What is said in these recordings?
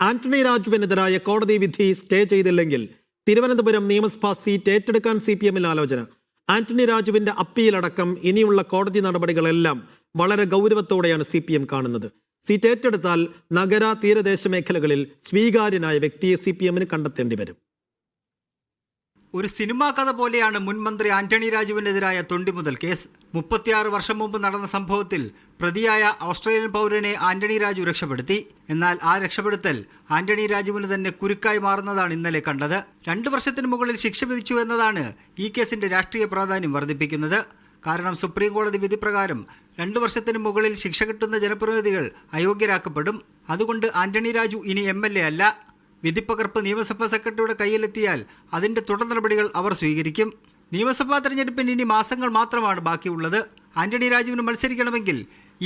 ആന്റണി രാജുവിനെതിരായ കോടതി വിധി സ്റ്റേ ചെയ്തില്ലെങ്കിൽ തിരുവനന്തപുരം നിയമസഭാ സീറ്റ് ഏറ്റെടുക്കാൻ CPM-ൽ ആലോചന. ആന്റണി രാജുവിന്റെ അപ്പീലടക്കം ഇനിയുള്ള കോടതി നടപടികളെല്ലാം വളരെ ഗൗരവത്തോടെയാണ് CPM കാണുന്നത്. സീറ്റ് ഏറ്റെടുത്താൽ നഗര തീരദേശ മേഖലകളിൽ സ്വീകാര്യനായ വ്യക്തിയെ CPM-ന് കണ്ടെത്തേണ്ടി വരും. ഒരു സിനിമാ കഥ പോലെയാണ് മുൻ മന്ത്രി ആന്റണി രാജുവിനെതിരായ തൊണ്ടിമുതൽ കേസ്. 36 വർഷം മുമ്പ് നടന്ന സംഭവത്തിൽ പ്രതിയായ ഓസ്ട്രേലിയൻ പൗരനെ ആന്റണി രാജു രക്ഷപ്പെടുത്തി. എന്നാൽ ആ രക്ഷപ്പെടുത്തൽ ആന്റണി രാജുവിന് തന്നെ കുരുക്കായി മാറുന്നതാണ് ഇന്നലെ കണ്ടത്. 2 വർഷത്തിന് മുകളിൽ ശിക്ഷ വിധിച്ചു എന്നതാണ് ഈ കേസിന്റെ രാഷ്ട്രീയ പ്രാധാന്യം വർദ്ധിപ്പിക്കുന്നത്. കാരണം സുപ്രീം കോടതി വിധി പ്രകാരം 2 വർഷത്തിന് മുകളിൽ ശിക്ഷ കിട്ടുന്ന ജനപ്രതിനിധികൾ അയോഗ്യരാക്കപ്പെടും. അതുകൊണ്ട് ആന്റണി രാജു ഇനി MLA അല്ല. വിധിപ്പകർപ്പ് നിയമസഭാ സെക്രട്ടറിയുടെ കയ്യിലെത്തിയാൽ അതിൻ്റെ തുടർ നടപടികൾ അവർ സ്വീകരിക്കും. നിയമസഭാ തെരഞ്ഞെടുപ്പിന് ഇനി മാസങ്ങൾ മാത്രമാണ് ബാക്കിയുള്ളത്. ആന്റണി രാജുവിന് മത്സരിക്കണമെങ്കിൽ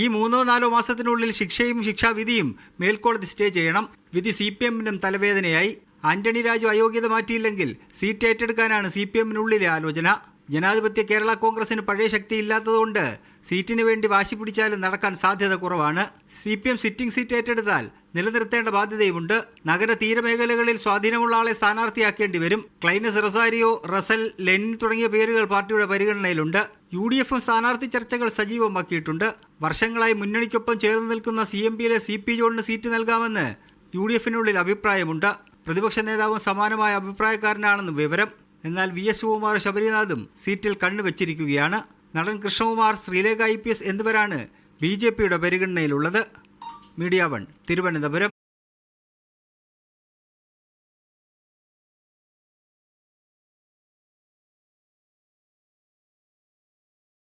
ഈ 3-4 മാസത്തിനുള്ളിൽ ശിക്ഷയും ശിക്ഷാവിധിയും മേൽക്കോടതി സ്റ്റേ ചെയ്യണം. വിധി CPM-നും തലവേദനയായി. ആന്റണി രാജു അയോഗ്യത മാറ്റിയില്ലെങ്കിൽ സീറ്റ് ഏറ്റെടുക്കാനാണ് CPM-നുള്ളിലെ ആലോചന. ജനാധിപത്യ കേരള കോൺഗ്രസിന് പഴയ ശക്തി ഇല്ലാത്തതുകൊണ്ട് സീറ്റിന് വേണ്ടി വാശി പിടിച്ചാലും നടക്കാൻ സാധ്യത കുറവാണ്. CPM സിറ്റിംഗ് സീറ്റ് ഏറ്റെടുത്താൽ നിലനിർത്തേണ്ട ബാധ്യതയുമുണ്ട്. നഗര തീരമേഖലകളിൽ സ്വാധീനമുള്ള ആളെ സ്ഥാനാർത്ഥിയാക്കേണ്ടി വരും. ക്ലൈനസ് റൊസാരിയോ, റസൽ, ലെനിൻ തുടങ്ങിയ പേരുകൾ പാർട്ടിയുടെ പരിഗണനയിലുണ്ട്. UDF-ഉം സ്ഥാനാർത്ഥി ചർച്ചകൾ സജീവമാക്കിയിട്ടുണ്ട്. വർഷങ്ങളായി മുന്നണിക്കൊപ്പം ചേർന്ന് നിൽക്കുന്ന CMP-യിലെ CP ജോണിന് സീറ്റ് നൽകാമെന്ന് UDF-നുള്ളിൽ അഭിപ്രായമുണ്ട്. പ്രതിപക്ഷ നേതാവും സമാനമായ അഭിപ്രായക്കാരനാണെന്ന് വിവരം. എന്നാൽ VS ശിവകുമാർ, ശബരിനാഥും സീറ്റിൽ കണ്ണുവച്ചിരിക്കുകയാണ്. നടൻ കൃഷ്ണകുമാർ, ശ്രീലേഖ IPS എന്നിവരാണ് BJP-യുടെ പരിഗണനയിലുള്ളത്. മീഡിയ 1 തിരുവനന്തപുരം.